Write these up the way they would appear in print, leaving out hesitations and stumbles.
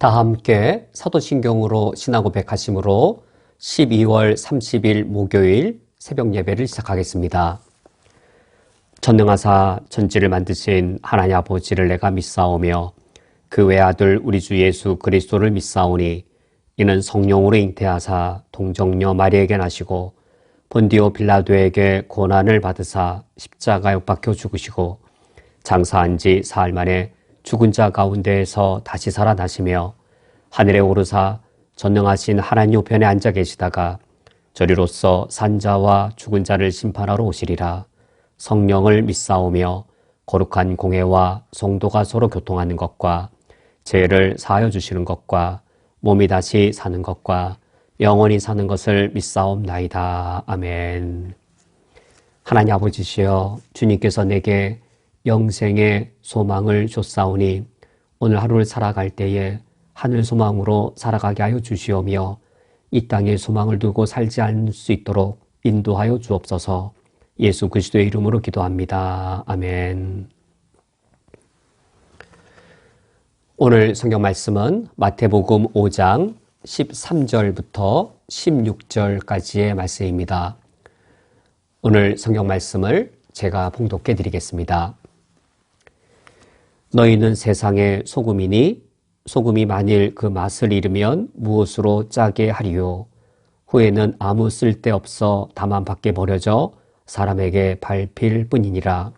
다 함께 사도신경으로 신앙고백하심으로 12월 30일 목요일 새벽 예배를 시작하겠습니다. 전능하사 천지를 만드신 하나님 아버지를 내가 믿사오며 그 외아들 우리 주 예수 그리스도를 믿사오니 이는 성령으로 잉태하사 동정녀 마리에게 나시고 본디오 빌라도에게 고난을 받으사 십자가에 못 박혀 죽으시고 장사한 지 사흘 만에 죽은 자 가운데에서 다시 살아나시며 하늘에 오르사 전능하신 하나님 우편에 앉아 계시다가 저리로서 산자와 죽은 자를 심판하러 오시리라. 성령을 믿사오며 거룩한 공회와 성도가 서로 교통하는 것과 죄를 사하여 주시는 것과 몸이 다시 사는 것과 영원히 사는 것을 믿사옵나이다. 아멘. 하나님 아버지시여, 주님께서 내게 영생의 소망을 줬사오니 오늘 하루를 살아갈 때에 하늘 소망으로 살아가게 하여 주시오며 이 땅에 소망을 두고 살지 않을 수 있도록 인도하여 주옵소서. 예수 그리스도의 이름으로 기도합니다. 아멘. 오늘 성경 말씀은 마태복음 5장 13절부터 16절까지의 말씀입니다. 오늘 성경 말씀을 제가 봉독해 드리겠습니다. 너희는 세상의 소금이니 소금이 만일 그 맛을 잃으면 무엇으로 짜게 하리요. 후에는 아무 쓸데없어 다만 밖에 버려져 사람에게 밟힐 뿐이니라.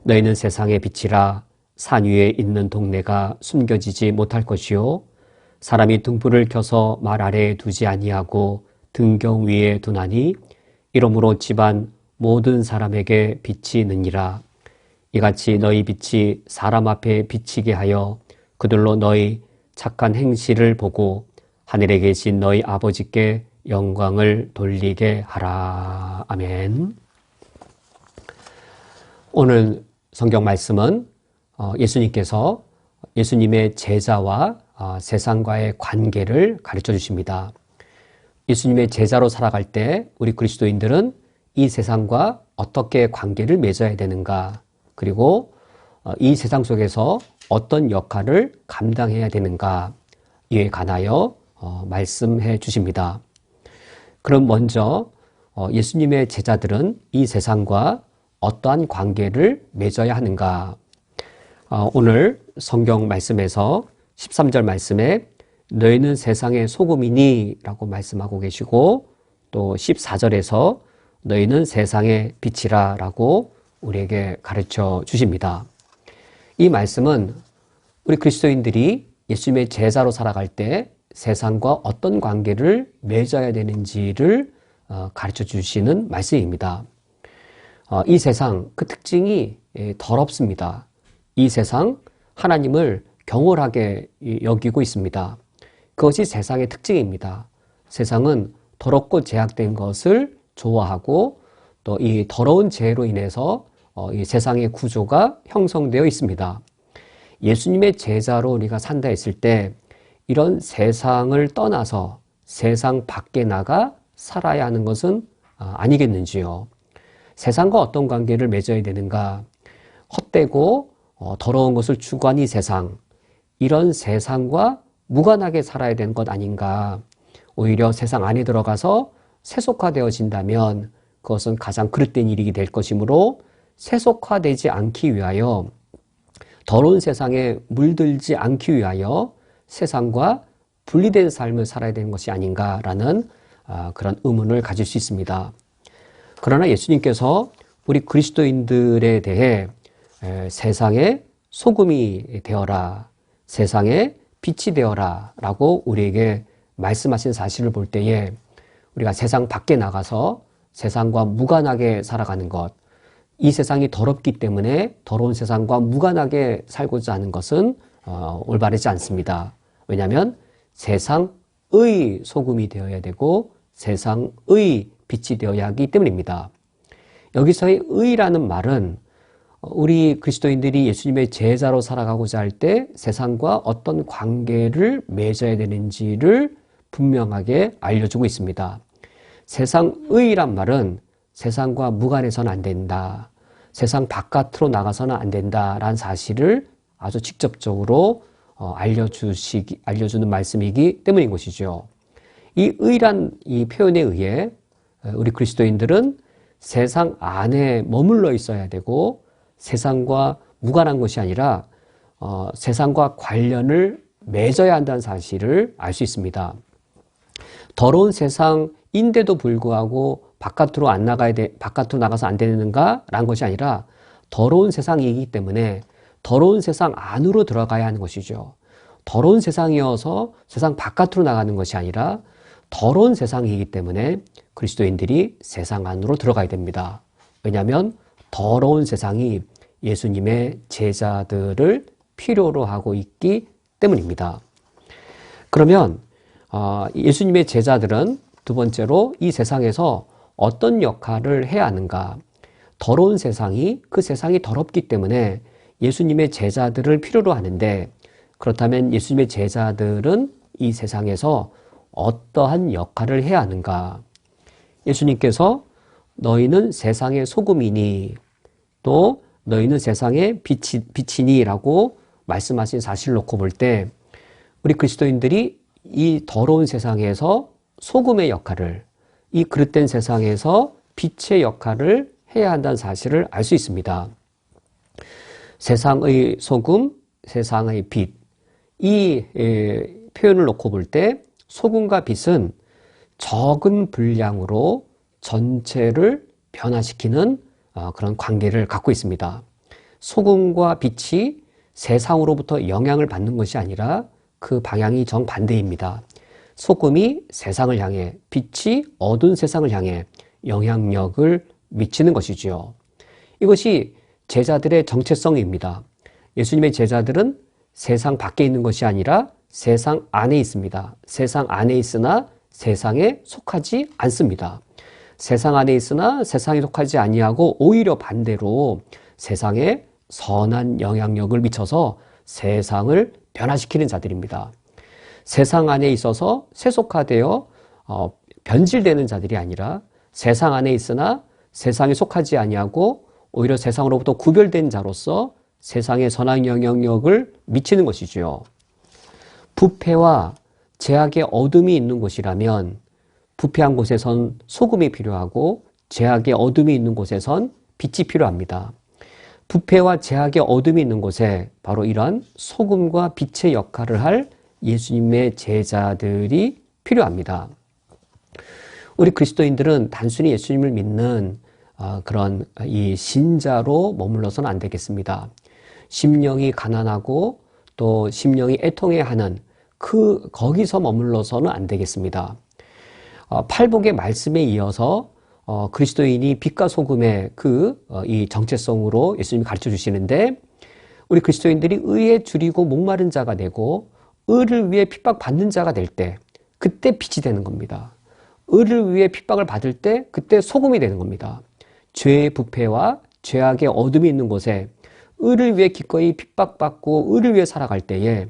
너희는 세상의 빛이라. 산 위에 있는 동네가 숨겨지지 못할 것이요. 사람이 등불을 켜서 말 아래에 두지 아니하고 등경 위에 두나니 이러므로 집안 모든 사람에게 빛이 느니라. 이같이 너희 빛이 사람 앞에 비치게 하여 그들로 너희 착한 행실을 보고 하늘에 계신 너희 아버지께 영광을 돌리게 하라. 아멘. 오늘 성경 말씀은 예수님께서 예수님의 제자와 세상과의 관계를 가르쳐 주십니다. 예수님의 제자로 살아갈 때 우리 그리스도인들은 이 세상과 어떻게 관계를 맺어야 되는가, 그리고 이 세상 속에서 어떤 역할을 감당해야 되는가, 이에 관하여 말씀해 주십니다. 그럼 먼저 예수님의 제자들은 이 세상과 어떠한 관계를 맺어야 하는가? 오늘 성경 말씀에서 13절 말씀에 너희는 세상의 소금이니 라고 말씀하고 계시고, 또 14절에서 너희는 세상의 빛이라 라고 우리에게 가르쳐 주십니다. 이 말씀은 우리 그리스도인들이 예수님의 제자로 살아갈 때 세상과 어떤 관계를 맺어야 되는지를 가르쳐 주시는 말씀입니다. 이 세상 그 특징이 더럽습니다. 이 세상 하나님을 경홀하게 여기고 있습니다. 그것이 세상의 특징입니다. 세상은 더럽고 제약된 것을 좋아하고 또 이 더러운 죄로 인해서 이 세상의 구조가 형성되어 있습니다. 예수님의 제자로 우리가 산다 했을 때 이런 세상을 떠나서 세상 밖에 나가 살아야 하는 것은 아니겠는지요. 세상과 어떤 관계를 맺어야 되는가? 헛되고 더러운 것을 추구한 이 세상, 이런 세상과 무관하게 살아야 되는 것 아닌가? 오히려 세상 안에 들어가서 세속화되어진다면 그것은 가장 그릇된 일이 될 것이므로 세속화되지 않기 위하여, 더러운 세상에 물들지 않기 위하여 세상과 분리된 삶을 살아야 되는 것이 아닌가라는 그런 의문을 가질 수 있습니다. 그러나 예수님께서 우리 그리스도인들에 대해 세상의 소금이 되어라, 세상의 빛이 되어라 라고 우리에게 말씀하신 사실을 볼 때에 우리가 세상 밖에 나가서 세상과 무관하게 살아가는 것, 이 세상이 더럽기 때문에 더러운 세상과 무관하게 살고자 하는 것은 올바르지 않습니다. 왜냐하면 세상의 소금이 되어야 되고 세상의 빛이 되어야 하기 때문입니다. 여기서의 의라는 말은 우리 그리스도인들이 예수님의 제자로 살아가고자 할 때 세상과 어떤 관계를 맺어야 되는지를 분명하게 알려주고 있습니다. 세상의란 말은 세상과 무관해서는 안 된다, 세상 바깥으로 나가서는 안 된다라는 사실을 아주 직접적으로 알려주는 말씀이기 때문인 것이죠. 이 의란 이 표현에 의해 우리 그리스도인들은 세상 안에 머물러 있어야 되고 세상과 무관한 것이 아니라 세상과 관련을 맺어야 한다는 사실을 알 수 있습니다. 더러운 세상인데도 불구하고 바깥으로 나가서 안 되는가라는 것이 아니라 더러운 세상이기 때문에 더러운 세상 안으로 들어가야 하는 것이죠. 더러운 세상이어서 세상 바깥으로 나가는 것이 아니라 더러운 세상이기 때문에 그리스도인들이 세상 안으로 들어가야 됩니다. 왜냐하면 더러운 세상이 예수님의 제자들을 필요로 하고 있기 때문입니다. 그러면 예수님의 제자들은 두 번째로 이 세상에서 어떤 역할을 해야 하는가? 더러운 세상이 그 세상이 더럽기 때문에 예수님의 제자들을 필요로 하는데 그렇다면 예수님의 제자들은 이 세상에서 어떠한 역할을 해야 하는가? 예수님께서 너희는 세상의 소금이니 또 너희는 세상의 빛이니 라고 말씀하신 사실을 놓고 볼 때 우리 그리스도인들이 이 더러운 세상에서 소금의 역할을 이 그릇된 세상에서 빛의 역할을 해야 한다는 사실을 알 수 있습니다. 세상의 소금, 세상의 빛. 이 표현을 놓고 볼 때 소금과 빛은 적은 분량으로 전체를 변화시키는 그런 관계를 갖고 있습니다. 소금과 빛이 세상으로부터 영향을 받는 것이 아니라 그 방향이 정반대입니다. 소금이 세상을 향해, 빛이 어두운 세상을 향해 영향력을 미치는 것이지요. 이것이 제자들의 정체성입니다. 예수님의 제자들은 세상 밖에 있는 것이 아니라 세상 안에 있습니다. 세상 안에 있으나 세상에 속하지 않습니다. 세상 안에 있으나 세상에 속하지 아니하고 오히려 반대로 세상에 선한 영향력을 미쳐서 세상을 변화시키는 자들입니다. 세상 안에 있어서 세속화되어 변질되는 자들이 아니라 세상 안에 있으나 세상에 속하지 아니하고 오히려 세상으로부터 구별된 자로서 세상에 선한 영향력을 미치는 것이지요. 부패와 죄악의 어둠이 있는 곳이라면 부패한 곳에선 소금이 필요하고 죄악의 어둠이 있는 곳에선 빛이 필요합니다. 부패와 죄악의 어둠이 있는 곳에 바로 이러한 소금과 빛의 역할을 할 예수님의 제자들이 필요합니다. 우리 그리스도인들은 단순히 예수님을 믿는 그런 이 신자로 머물러서는 안 되겠습니다. 심령이 가난하고 또 심령이 애통해하는 거기서 머물러서는 안 되겠습니다. 팔복의 말씀에 이어서 그리스도인이 빛과 소금의 이 정체성으로 예수님이 가르쳐 주시는데 우리 그리스도인들이 의에 줄이고 목마른 자가 되고 의를 위해 핍박받는 자가 될 때 그때 빛이 되는 겁니다. 의를 위해 핍박을 받을 때 그때 소금이 되는 겁니다. 죄의 부패와 죄악의 어둠이 있는 곳에 의를 위해 기꺼이 핍박받고 의를 위해 살아갈 때에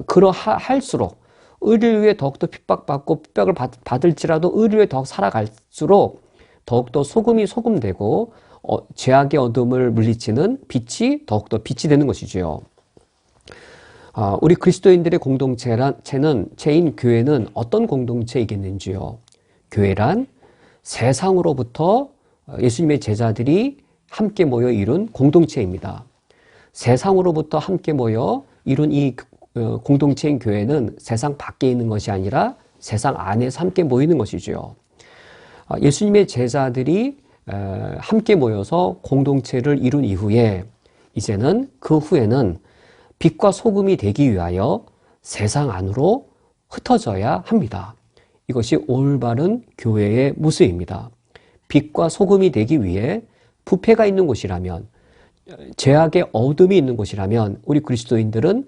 그러할수록 의를 위해 더욱더 핍박받고 핍박을 받을지라도 의를 위해 더욱 살아갈수록 더욱더 소금이 소금되고 죄악의 어둠을 물리치는 빛이 더욱더 빛이 되는 것이지요. 우리 그리스도인들의 공동체인 교회는 어떤 공동체이겠는지요? 교회란 세상으로부터 예수님의 제자들이 함께 모여 이룬 공동체입니다. 세상으로부터 함께 모여 이룬 이 공동체인 교회는 세상 밖에 있는 것이 아니라 세상 안에서 함께 모이는 것이죠. 예수님의 제자들이 함께 모여서 공동체를 이룬 이후에 이제는 그 후에는 빛과 소금이 되기 위하여 세상 안으로 흩어져야 합니다. 이것이 올바른 교회의 모습입니다. 빛과 소금이 되기 위해 부패가 있는 곳이라면 죄악의 어둠이 있는 곳이라면 우리 그리스도인들은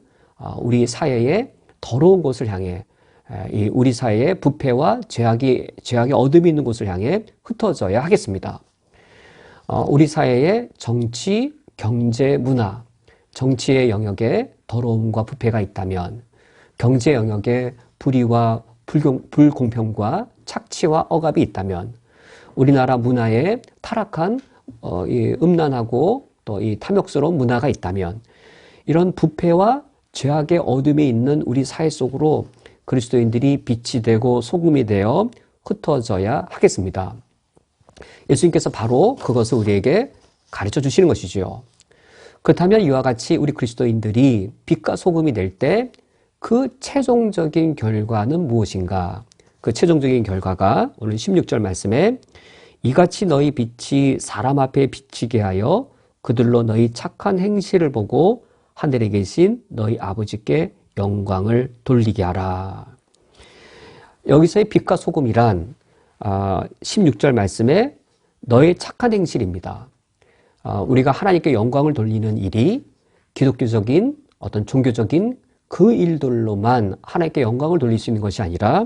우리 사회의 더러운 곳을 향해 우리 사회의 부패와 죄악의 어둠이 있는 곳을 향해 흩어져야 하겠습니다. 우리 사회의 정치, 경제, 문화, 정치의 영역에 더러움과 부패가 있다면 경제 영역에 불의와 불공평과 착취와 억압이 있다면 우리나라 문화에 타락한 이 음란하고 또 이 탐욕스러운 문화가 있다면 이런 부패와 죄악의 어둠에 있는 우리 사회 속으로 그리스도인들이 빛이 되고 소금이 되어 흩어져야 하겠습니다. 예수님께서 바로 그것을 우리에게 가르쳐 주시는 것이지요. 그렇다면 이와 같이 우리 그리스도인들이 빛과 소금이 될 때 그 최종적인 결과는 무엇인가? 그 최종적인 결과가 오늘 16절 말씀에 이같이 너희 빛이 사람 앞에 비치게 하여 그들로 너희 착한 행실을 보고 하늘에 계신 너희 아버지께 영광을 돌리게 하라. 여기서의 빛과 소금이란 16절 말씀에 너의 착한 행실입니다. 우리가 하나님께 영광을 돌리는 일이 기독교적인 어떤 종교적인 그 일들로만 하나님께 영광을 돌릴 수 있는 것이 아니라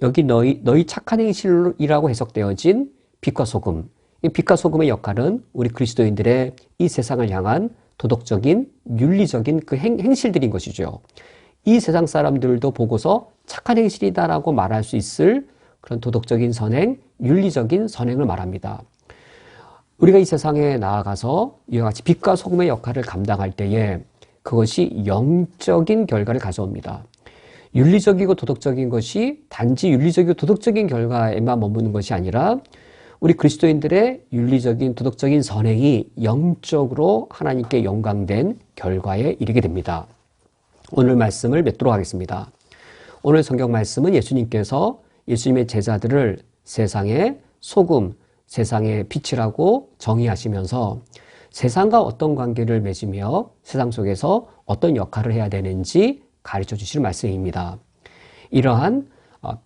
여기 너희 착한 행실이라고 해석되어진 빛과 소금, 이 빛과 소금의 역할은 우리 그리스도인들의 이 세상을 향한 도덕적인, 윤리적인 그 행실들인 것이죠. 이 세상 사람들도 보고서 착한 행실이다라고 말할 수 있을 그런 도덕적인 선행, 윤리적인 선행을 말합니다. 우리가 이 세상에 나아가서 이와 같이 빛과 소금의 역할을 감당할 때에 그것이 영적인 결과를 가져옵니다. 윤리적이고 도덕적인 것이 단지 윤리적이고 도덕적인 결과에만 머무는 것이 아니라 우리 그리스도인들의 윤리적인 도덕적인 선행이 영적으로 하나님께 영광된 결과에 이르게 됩니다. 오늘 말씀을 맺도록 하겠습니다. 오늘 성경 말씀은 예수님께서 예수님의 제자들을 세상의 소금, 세상의 빛이라고 정의하시면서 세상과 어떤 관계를 맺으며 세상 속에서 어떤 역할을 해야 되는지 가르쳐 주시는 말씀입니다. 이러한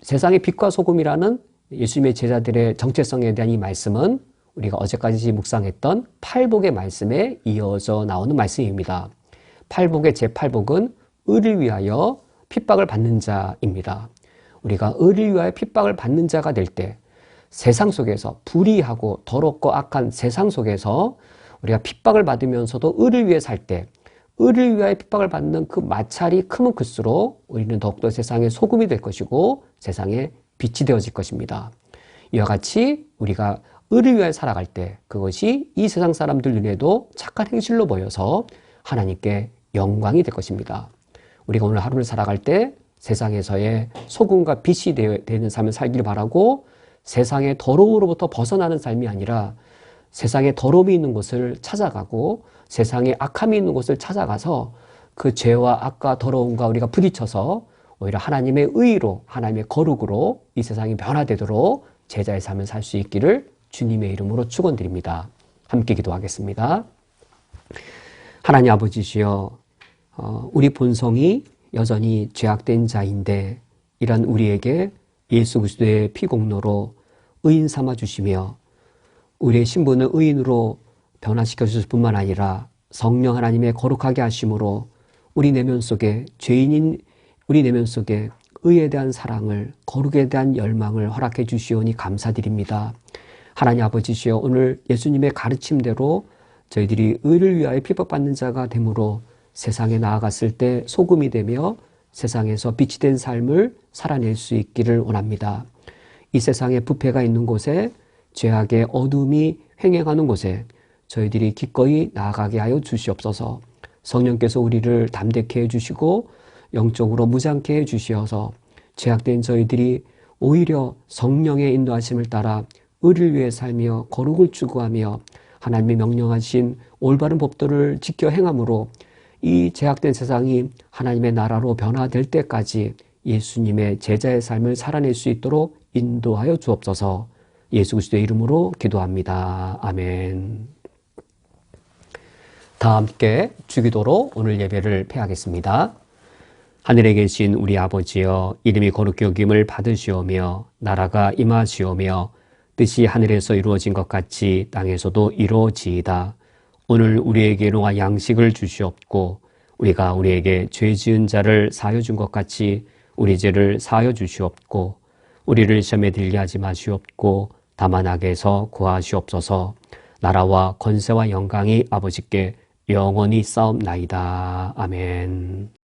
세상의 빛과 소금이라는 예수님의 제자들의 정체성에 대한 이 말씀은 우리가 어제까지 묵상했던 팔복의 말씀에 이어져 나오는 말씀입니다. 팔복의 제8복은 의를 위하여 핍박을 받는 자입니다. 우리가 의를 위하여 핍박을 받는 자가 될 때 세상 속에서 불의하고 더럽고 악한 세상 속에서 우리가 핍박을 받으면서도 의를 위해 살 때 의를 위하여 핍박을 받는 그 마찰이 크면 클수록 우리는 더욱더 세상의 소금이 될 것이고 세상의 빛이 되어질 것입니다. 이와 같이 우리가 의를 위하여 살아갈 때 그것이 이 세상 사람들 눈에도 착한 행실로 보여서 하나님께 영광이 될 것입니다. 우리가 오늘 하루를 살아갈 때 세상에서의 소금과 빛이 되는 삶을 살기를 바라고 세상의 더러움으로부터 벗어나는 삶이 아니라 세상에 더러움이 있는 곳을 찾아가고 세상에 악함이 있는 곳을 찾아가서 그 죄와 악과 더러움과 우리가 부딪혀서 오히려 하나님의 의로 하나님의 거룩으로 이 세상이 변화되도록 제자의 삶을 살 수 있기를 주님의 이름으로 축원드립니다. 함께 기도하겠습니다. 하나님 아버지시여, 우리 본성이 여전히 죄악된 자인데 이런 우리에게 예수 그리스도의 피공로로 의인 삼아 주시며 우리의 신분을 의인으로 변화시켜 주실 뿐만 아니라 성령 하나님의 거룩하게 하심으로 우리 내면 속에 죄인인 우리 내면 속에 의에 대한 사랑을 거룩에 대한 열망을 허락해 주시오니 감사드립니다. 하나님 아버지시여, 오늘 예수님의 가르침대로 저희들이 의를 위하여 핍박받는 자가 되므로 세상에 나아갔을 때 소금이 되며 세상에서 빛이 된 삶을 살아낼 수 있기를 원합니다. 이 세상에 부패가 있는 곳에 죄악의 어둠이 횡행하는 곳에 저희들이 기꺼이 나아가게 하여 주시옵소서. 성령께서 우리를 담대케 해주시고 영적으로 무장케 해주시어서 죄악된 저희들이 오히려 성령의 인도하심을 따라 의를 위해 살며 거룩을 추구하며 하나님의 명령하신 올바른 법도를 지켜 행함으로 이 죄악된 세상이 하나님의 나라로 변화될 때까지 예수님의 제자의 삶을 살아낼 수 있도록 인도하여 주옵소서. 예수 그리스도의 이름으로 기도합니다. 아멘. 다 함께 주기도로 오늘 예배를 폐하겠습니다. 하늘에 계신 우리 아버지여, 이름이 거룩히 여김을 받으시오며 나라가 임하시오며 뜻이 하늘에서 이루어진 것 같이 땅에서도 이루어지이다. 오늘 우리에게 일용할 양식을 주시옵고 우리가 우리에게 죄 지은 자를 사하여 준 것 같이 우리 죄를 사하여 주시옵고 우리를 시험에 들게 하지 마시옵고 다만 악에서 구하시옵소서. 나라와 권세와 영광이 아버지께 영원히 싸움나이다. 아멘.